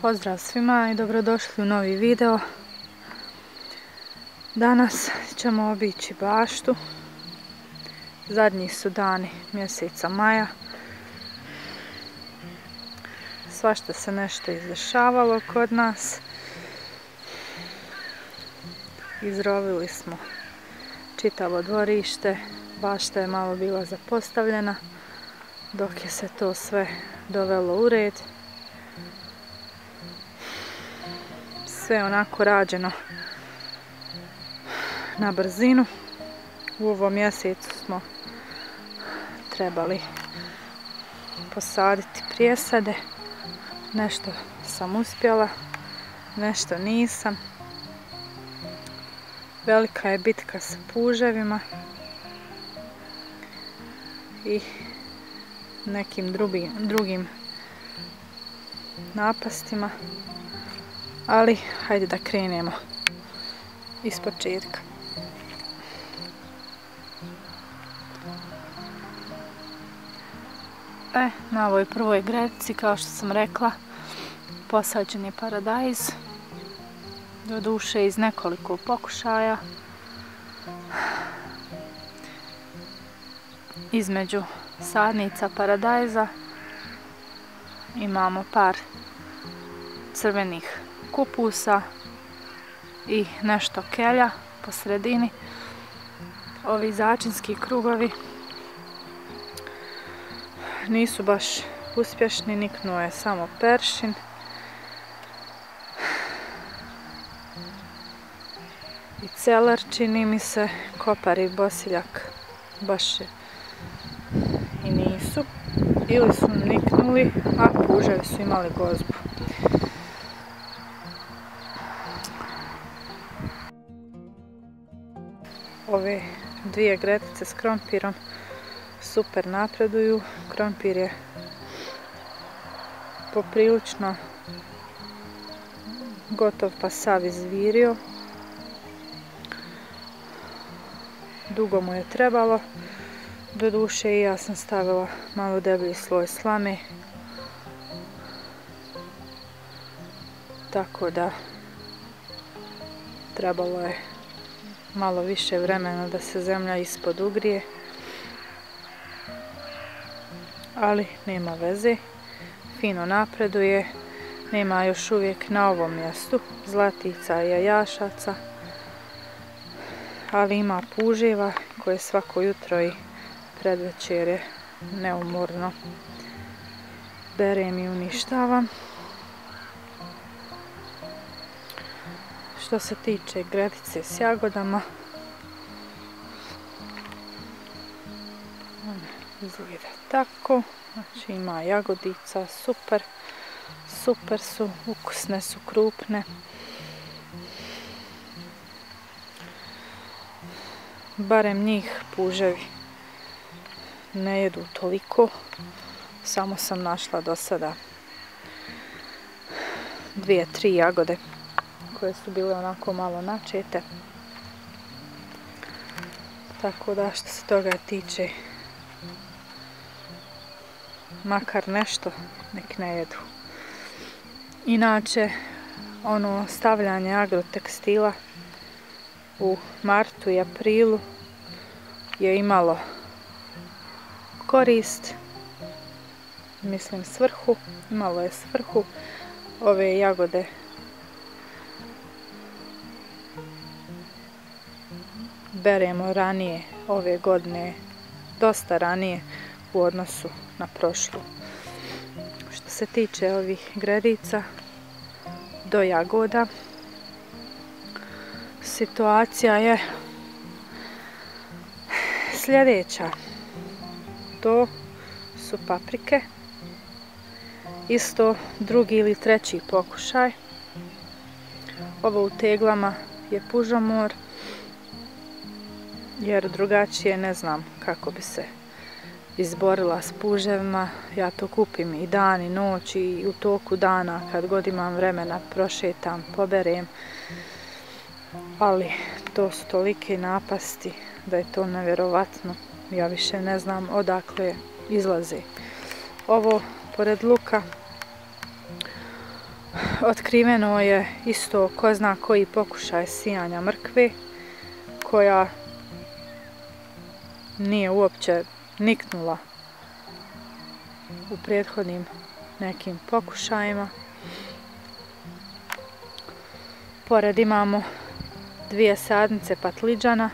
Pozdrav svima i dobrodošli u novi video. Danas ćemo obići baštu. Zadnji su dani mjeseca maja. Svašta se nešto izdešavalo kod nas. Izrovili smo čitavo dvorište. Bašta je malo bila zapostavljena dok je se to sve dovelo u red. Sve onako rađeno na brzinu. U ovom mjesecu smo trebali posaditi prijesade. Nešto sam uspjela, nešto nisam. Velika je bitka sa puževima i nekim drugim napastima. Ali, hajde da krenemo iz početka. Na ovoj prvoj gredici, kao što sam rekla, posađen je paradajz. Doduše iz nekoliko pokušaja. Između sadnica paradajza imamo par crvenih kupusa i nešto kelja po sredini. Ovi začinski krugovi nisu baš uspješni, niknuo je samo peršin. I celer, čini mi se, kopar i bosiljak baš i nisu. Ili su niknuli, a puževi su imali gozbu. Ove dvije gredice s krompirom super napreduju. Krompir je poprilično gotov pa sav izvirio. Dugo mu je trebalo. Doduše i ja sam stavila malo deblji sloj slame. Tako da trebalo je malo više vremena da se zemlja ispod ugrije. Ali nema veze. Fino napreduje. Nema još uvijek na ovom mjestu zlatica i jajašaca. Ali ima puževa koje svako jutro i predvečer neumorno berem i uništavam. Što se tiče gredice s jagodama, izgleda tako. Znači ima jagodica, super su, ukusne su, krupne. Barem njih puževi ne jedu toliko. Samo sam našla do sada 2-3 jagode koje su bile onako malo načete. Tako da što se toga tiče, makar nešto nek ne jedu. Inače, ono stavljanje agrotekstila u martu i aprilu je imalo korist, mislim svrhu, imalo je svrhu. Ove jagode beremo ranije ove godine, dosta ranije u odnosu na prošlu. Što se tiče ovih gredica do jagoda, situacija je sljedeća. To su paprike. Isto drugi ili treći pokušaj. Ovo u teglama je pužomor, jer drugačije ne znam kako bi se izborila s puževima. Ja to kupim i dan i noć i u toku dana kad god imam vremena prošetam, poberem. Ali to su tolike napasti da je to nevjerovatno. Ja više ne znam odakle izlaze. Ovo pored luka Otkriveno je isto ko zna koji pokušaj sijanja mrkve, koja nije uopće niknula u prethodnim nekim pokušajima. Pored imamo 2 sadnice patliđana,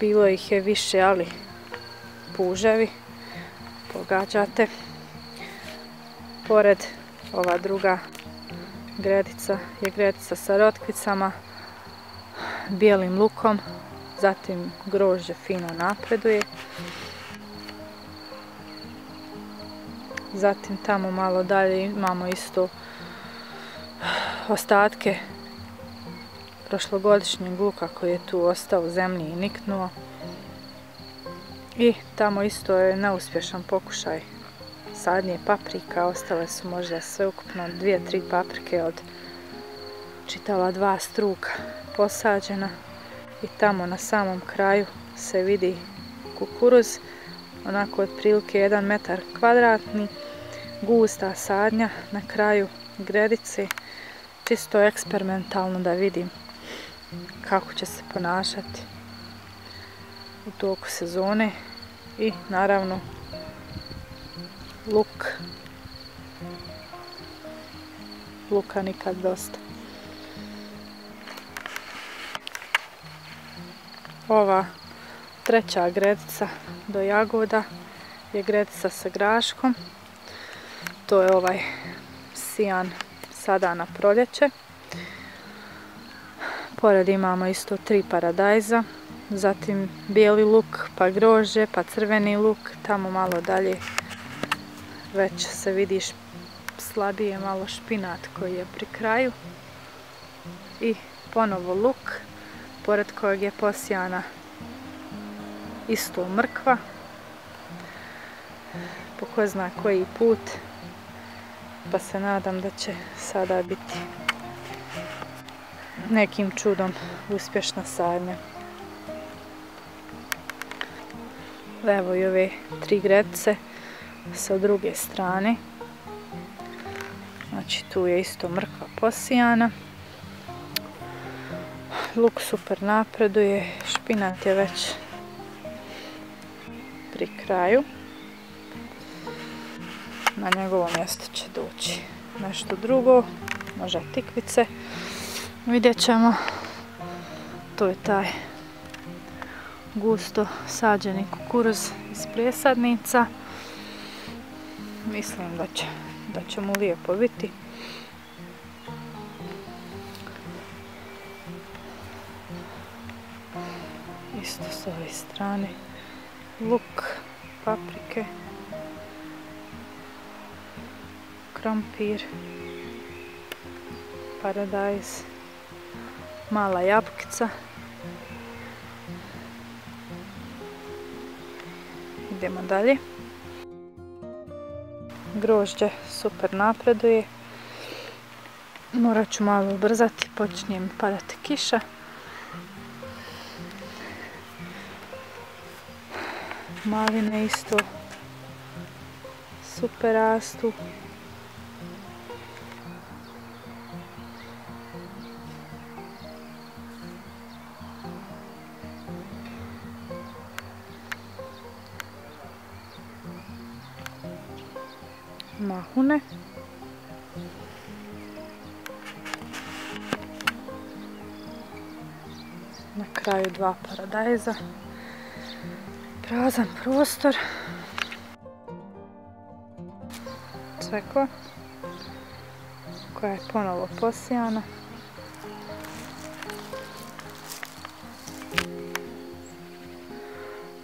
bilo ih je više, ali puževi, pogađate. Pored ova druga gredica je gredica sa rotkvicama, bijelim lukom, zatim grožđe fino napreduje. Zatim tamo malo dalje imamo isto ostatke prošlogodišnjeg luka koji je tu ostao u zemlji i niknuo. I tamo isto je neuspješan pokušaj sadnje paprika, ostale su možda sveukupno 2-3 paprike od čitava 2 struka posađena. I tamo na samom kraju se vidi kukuruz, onako otprilike 1 metar kvadratni, gusta sadnja na kraju gredice, čisto eksperimentalno da vidim kako će se ponašati u toku sezone. I naravno luk, luka nikad dosta. Ova treća gredica do jagoda je gredica sa graškom. To je ovaj sijan sada na proljeće. Pored imamo isto 3 paradajza, zatim bijeli luk, pa grožđe, pa crveni luk. Tamo malo dalje već se vidi slabije malo špinat koji je pri kraju. I ponovo luk, pored kojeg je posijana isto mrkva, po ko zna koji put, pa se nadam da će sada biti nekim čudom uspješna sadnja. Evo i ove 3 gredice sa druge strane. Znači tu je isto mrkva posijana. Luk super napreduje, špinat je već pri kraju. Na njegovo mjesto će doći nešto drugo, možda tikvice. Vidjet ćemo. To je taj gusto sađeni kukuruz iz presadnica. Mislim da će mu lijepo biti. Isto s ove strane luk, paprike, krompir, paradajz, mala jabukica. Idemo dalje. Grožđe super napreduje. Morat ću malo ubrzati, počinje mi padati kiša. Maline isto super rastu. Mahune. Na kraju 2 paradajza. Prazan prostor. Cvekla koja je ponovo posijana.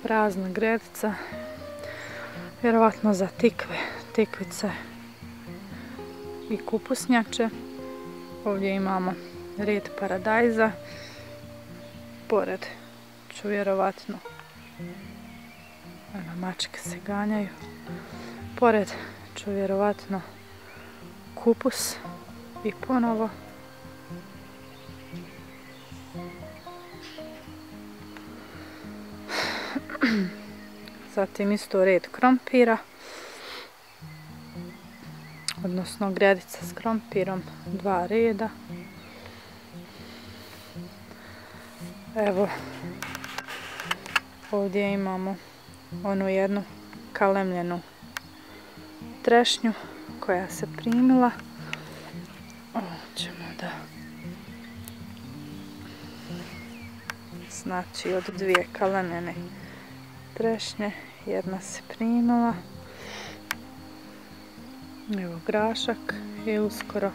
Prazna gredica. Vjerovatno za tikve, tikvice i kupusnjače. Ovdje imamo red paradajza. Pored ću vjerovatno, mačke se ganjaju. Pored ću vjerovatno kupus i ponovo zatim isto red krompira. odnosno gredica s krompirom, 2 reda. Evo, ovdje imamo onu jednu kalemljenu trešnju koja se primila. Ovo ćemo da... Znači, od 2 kalemljene trešnje jedna se primila. Evo grašak je uskoro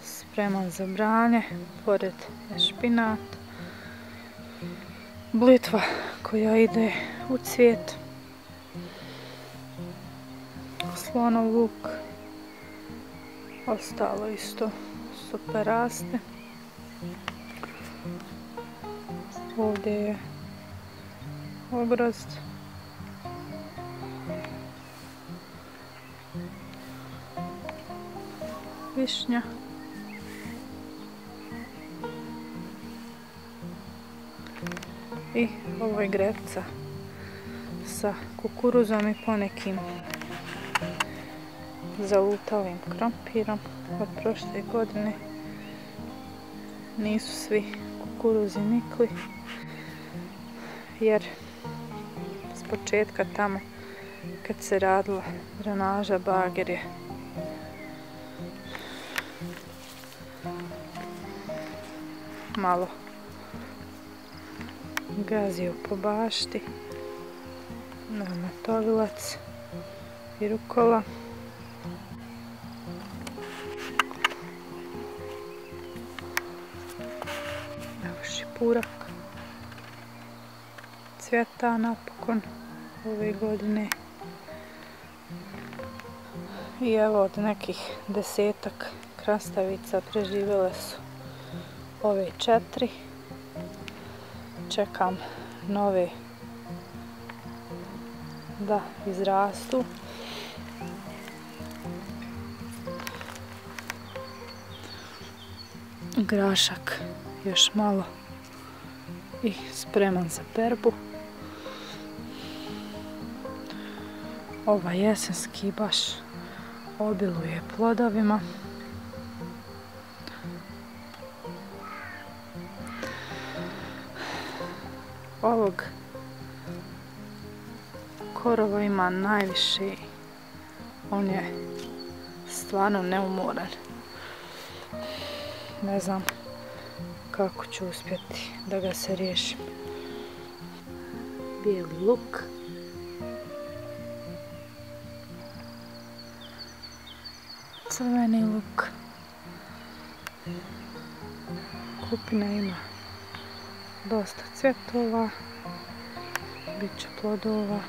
spreman za branje, pored je špinat, blitva koja ide u cvijet, slonov luk, ostalo isto super raste. Ovdje je ogrozd. Višnja. I ovo je gredica sa kukuruzom i ponekim zalutavim krompirom od prošle godine. Nisu svi kukuruzi nikli, jer s početka tamo kad se radila drenaža, bager je malo gazio po bašti, matovilac i rukola. Evo šipurak, cvjeta napokon ove godine. I evo, od nekih 10-ak krastavica preživjele su ove 4. Čekam nove da izrastu. Grašak još malo i spreman za berbu. Ovaj jesenski baš obiluje plodovima. Ovog korova ima najviše, on je stvarno neumoran. Ne znam kako ću uspjeti da ga se riješim. Bijeli luk. Crveni luk. Kupina ima dosta cvjetova, bit će plodova.